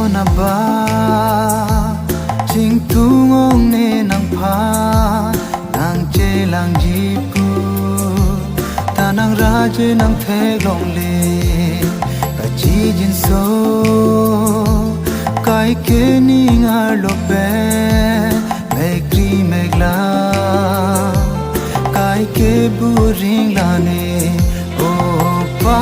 na ba Ching tungong ne nang pa Nang che lang jipu Ta nang raje nang the long le Ka chi jin so Kai ke ni ngar lo pe Meg ri meg la Kai ke bu ring la ne Oh pa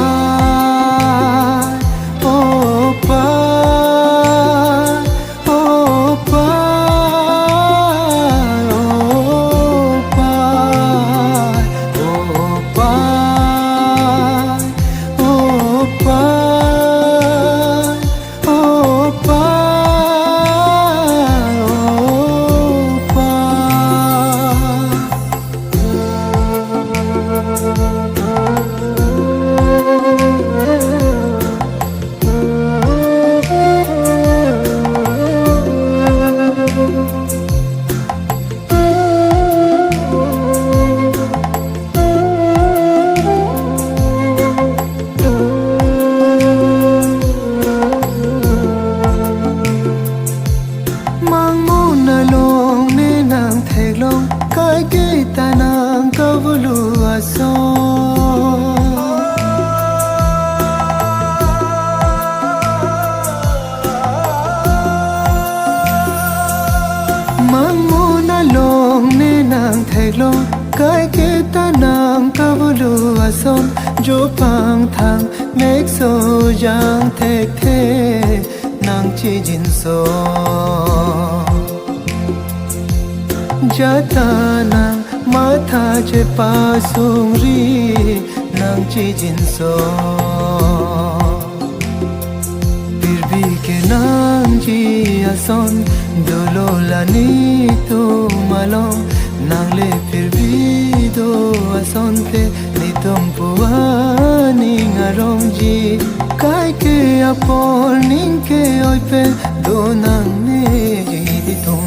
Kai ke tanang kavulu aso Manguna long ne nang thailong Kai ke tanang kavulu aso Jo pang thang mek so jang thek the nang chi jin so Jata nang matha che pa sung ri nang chi jin so Pir bhi ke nang chi ason dolo la ni tu malong nang le pir bhi do ason te ni tom puwa ni ngarong ji kai ke apol ning ke oi pe do nang ne ji di tum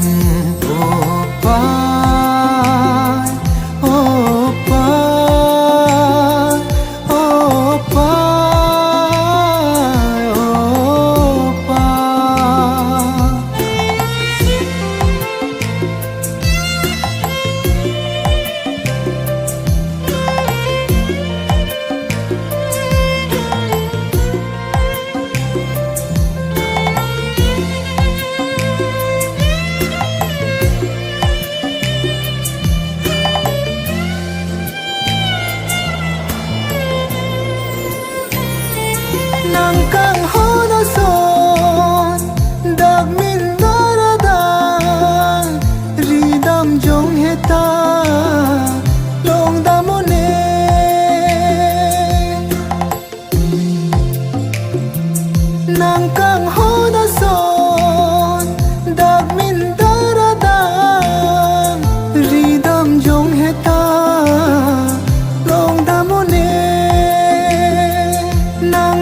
Nang kang ho na son Dag min daradang Ridam jong heta Long damone Nang kang ho na son Dag min daradang Ridam jong heta Long damone Nang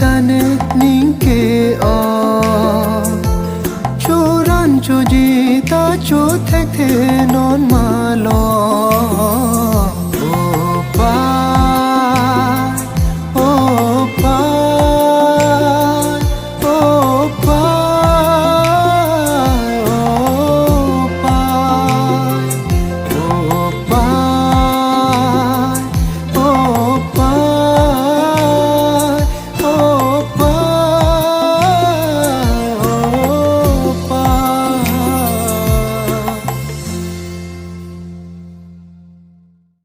tane ning ke a choran choji ta cho thek the non ma lo